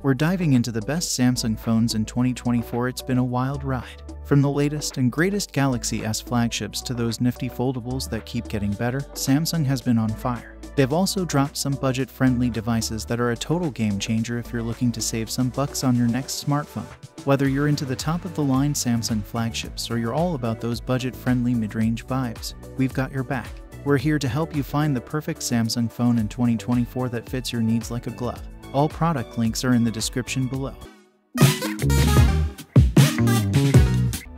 We're diving into the best Samsung phones in 2024. It's been a wild ride. From the latest and greatest Galaxy S flagships to those nifty foldables that keep getting better, Samsung has been on fire. They've also dropped some budget-friendly devices that are a total game changer if you're looking to save some bucks on your next smartphone. Whether you're into the top-of-the-line Samsung flagships or you're all about those budget-friendly mid-range vibes, we've got your back. We're here to help you find the perfect Samsung phone in 2024 that fits your needs like a glove. All product links are in the description below.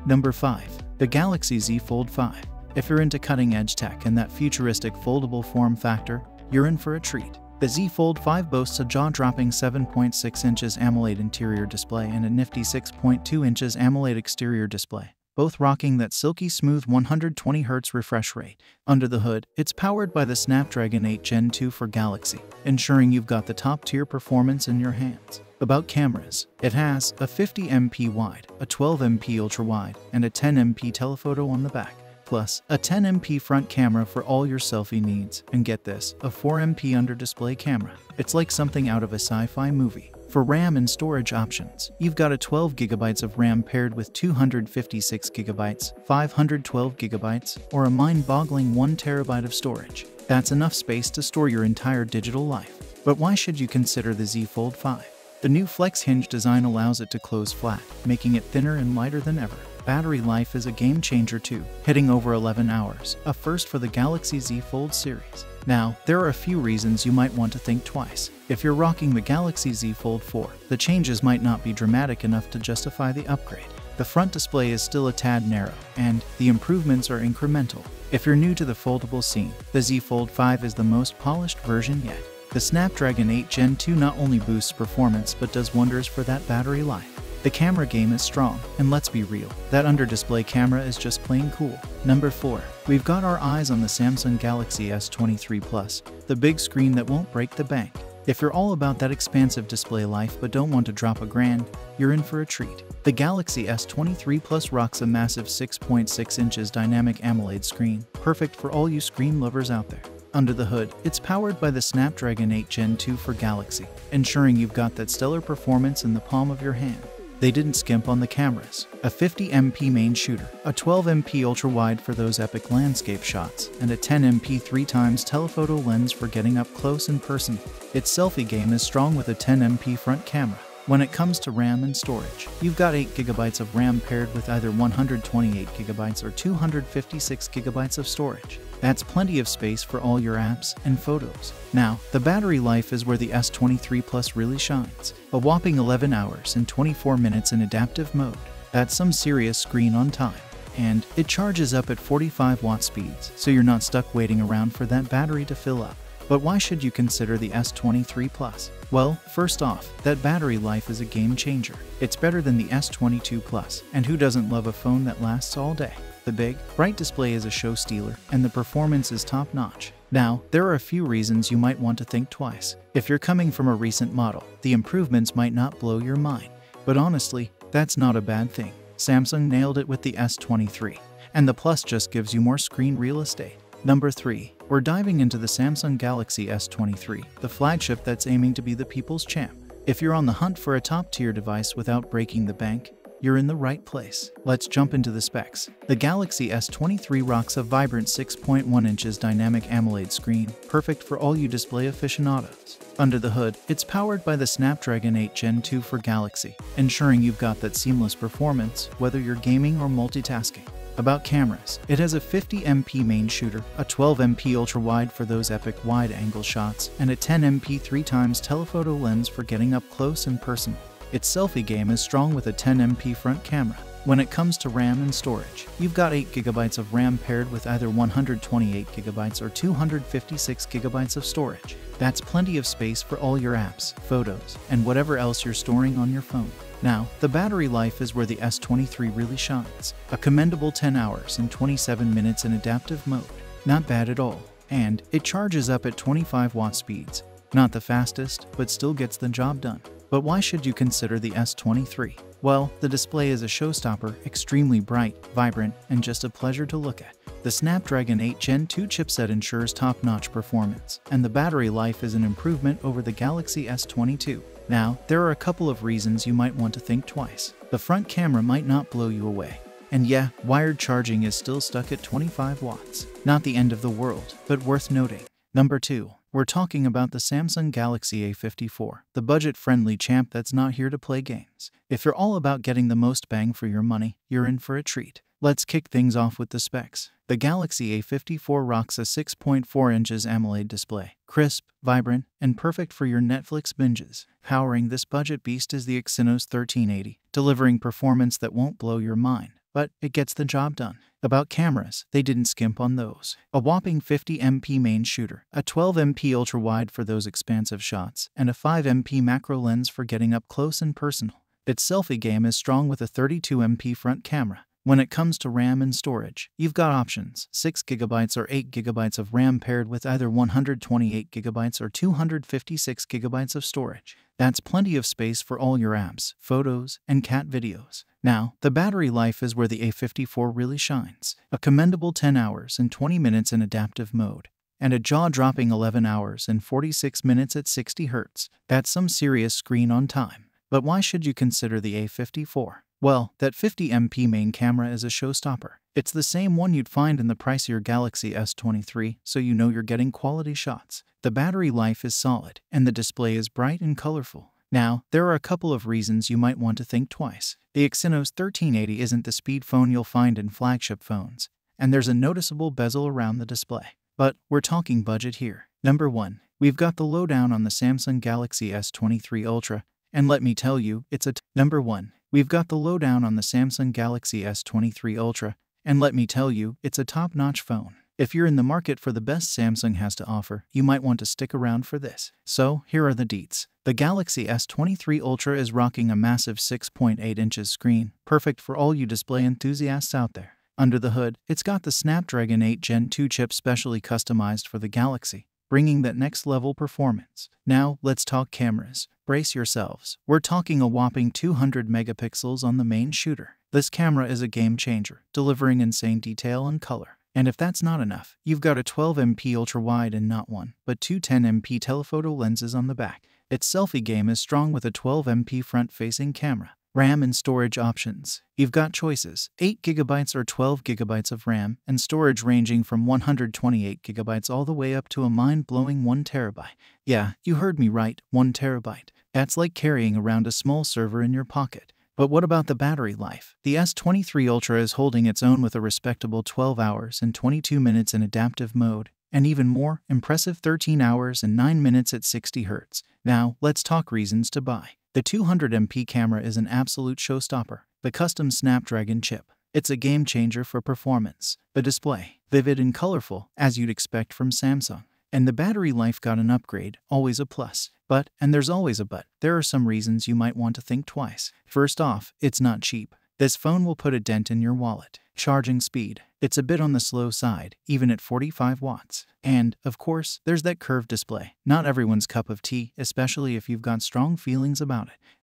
Number 5. The Galaxy Z Fold 5. If you're into cutting-edge tech and that futuristic foldable form factor, you're in for a treat. The Z Fold 5 boasts a jaw-dropping 7.6 inches AMOLED interior display and a nifty 6.2 inches AMOLED exterior display, both rocking that silky smooth 120Hz refresh rate. Under the hood, it's powered by the Snapdragon 8 Gen 2 for Galaxy, ensuring you've got the top-tier performance in your hands. About cameras, it has a 50MP wide, a 12MP ultra-wide, and a 10MP telephoto on the back, plus a 10MP front camera for all your selfie needs, and get this, a 4MP under-display camera. It's like something out of a sci-fi movie. For RAM and storage options, you've got a 12GB of RAM paired with 256GB, 512GB, or a mind-boggling 1TB of storage. That's enough space to store your entire digital life. But why should you consider the Z Fold 5? The new flex hinge design allows it to close flat, making it thinner and lighter than ever. Battery life is a game changer too, hitting over 11 hours, a first for the Galaxy Z Fold series. Now, there are a few reasons you might want to think twice. If you're rocking the Galaxy Z Fold 4, the changes might not be dramatic enough to justify the upgrade. The front display is still a tad narrow, and the improvements are incremental. If you're new to the foldable scene, the Z Fold 5 is the most polished version yet. The Snapdragon 8 Gen 2 not only boosts performance but does wonders for that battery life. The camera game is strong, and let's be real, that under-display camera is just plain cool. Number 4. We've got our eyes on the Samsung Galaxy S23 Plus, the big screen that won't break the bank. If you're all about that expansive display life but don't want to drop a grand, you're in for a treat. The Galaxy S23 Plus rocks a massive 6.6 inches dynamic AMOLED screen, perfect for all you screen lovers out there. Under the hood, it's powered by the Snapdragon 8 Gen 2 for Galaxy, ensuring you've got that stellar performance in the palm of your hand. They didn't skimp on the cameras. A 50MP main shooter, a 12MP ultra-wide for those epic landscape shots, and a 10MP 3x telephoto lens for getting up close and personal. Its selfie game is strong with a 10MP front camera. When it comes to RAM and storage, you've got 8GB of RAM paired with either 128GB or 256GB of storage. That's plenty of space for all your apps and photos. Now, the battery life is where the S23 Plus really shines. A whopping 11 hours and 24 minutes in adaptive mode. That's some serious screen on time. And it charges up at 45-watt speeds, so you're not stuck waiting around for that battery to fill up. But why should you consider the S23 Plus? Well, first off, that battery life is a game changer. It's better than the S22 Plus, and who doesn't love a phone that lasts all day? The big, bright display is a show stealer, and the performance is top-notch. Now, there are a few reasons you might want to think twice. If you're coming from a recent model, the improvements might not blow your mind. But honestly, that's not a bad thing. Samsung nailed it with the S23, and the Plus just gives you more screen real estate. Number 3. We're diving into the Samsung Galaxy S23, the flagship that's aiming to be the people's champ. If you're on the hunt for a top-tier device without breaking the bank, you're in the right place. Let's jump into the specs. The Galaxy S23 rocks a vibrant 6.1 inches dynamic AMOLED screen, perfect for all you display aficionados. Under the hood, it's powered by the Snapdragon 8 Gen 2 for Galaxy, ensuring you've got that seamless performance, whether you're gaming or multitasking. About cameras, it has a 50MP main shooter, a 12MP ultra-wide for those epic wide-angle shots, and a 10MP 3x telephoto lens for getting up close and personal. Its selfie game is strong with a 10MP front camera. When it comes to RAM and storage, you've got 8GB of RAM paired with either 128GB or 256GB of storage. That's plenty of space for all your apps, photos, and whatever else you're storing on your phone. Now, the battery life is where the S23 really shines. A commendable 10 hours and 27 minutes in adaptive mode. Not bad at all. And it charges up at 25-watt speeds. Not the fastest, but still gets the job done. But why should you consider the S23? Well, the display is a showstopper, extremely bright, vibrant, and just a pleasure to look at. The Snapdragon 8 Gen 2 chipset ensures top-notch performance, and the battery life is an improvement over the Galaxy S22. Now, there are a couple of reasons you might want to think twice. The front camera might not blow you away. And yeah, wired charging is still stuck at 25 watts. Not the end of the world, but worth noting. Number 2. We're talking about the Samsung Galaxy A54, the budget-friendly champ that's not here to play games. If you're all about getting the most bang for your money, you're in for a treat. Let's kick things off with the specs. The Galaxy A54 rocks a 6.4 inches AMOLED display, crisp, vibrant, and perfect for your Netflix binges. Powering this budget beast is the Exynos 1380, delivering performance that won't blow your mind, but it gets the job done. About cameras, they didn't skimp on those. A whopping 50MP main shooter, a 12MP ultra-wide for those expansive shots, and a 5MP macro lens for getting up close and personal. Its selfie game is strong with a 32MP front camera. When it comes to RAM and storage, you've got options: 6GB or 8GB of RAM paired with either 128GB or 256GB of storage. That's plenty of space for all your apps, photos, and cat videos. Now, the battery life is where the A54 really shines. A commendable 10 hours and 20 minutes in adaptive mode, and a jaw-dropping 11 hours and 46 minutes at 60 Hz. That's some serious screen-on time. But why should you consider the A54? Well, that 50MP main camera is a showstopper. It's the same one you'd find in the pricier Galaxy S23, so you know you're getting quality shots. The battery life is solid, and the display is bright and colorful. Now, there are a couple of reasons you might want to think twice. The Exynos 1380 isn't the speed phone you'll find in flagship phones, and there's a noticeable bezel around the display. But we're talking budget here. Number 1. We've got the lowdown on the Samsung Galaxy S23 Ultra, and let me tell you, it's a Number 1. We've got the lowdown on the Samsung Galaxy S23 Ultra, and let me tell you, it's a top-notch phone. If you're in the market for the best Samsung has to offer, you might want to stick around for this. So, here are the deets. The Galaxy S23 Ultra is rocking a massive 6.8 inches screen, perfect for all you display enthusiasts out there. Under the hood, it's got the Snapdragon 8 Gen 2 chip specially customized for the Galaxy, bringing that next-level performance. Now, let's talk cameras. Brace yourselves. We're talking a whopping 200 megapixels on the main shooter. This camera is a game changer, delivering insane detail and color. And if that's not enough, you've got a 12MP ultra-wide and not one, but two 10MP telephoto lenses on the back. Its selfie game is strong with a 12MP front-facing camera. RAM and storage options. You've got choices: 8GB or 12GB of RAM, and storage ranging from 128GB all the way up to a mind-blowing 1TB. Yeah, you heard me right, 1TB. That's like carrying around a small server in your pocket. But what about the battery life? The S23 Ultra is holding its own with a respectable 12 hours and 22 minutes in adaptive mode, and even more impressive 13 hours and 9 minutes at 60 Hz. Now, let's talk reasons to buy. The 200MP camera is an absolute showstopper. The custom Snapdragon chip. It's a game changer for performance. The display. Vivid and colorful, as you'd expect from Samsung. And the battery life got an upgrade, always a plus. But, and there's always a but, there are some reasons you might want to think twice. First off, it's not cheap. This phone will put a dent in your wallet. Charging speed. It's a bit on the slow side, even at 45 watts. And, of course, there's that curved display. Not everyone's cup of tea, especially if you've got strong feelings about it.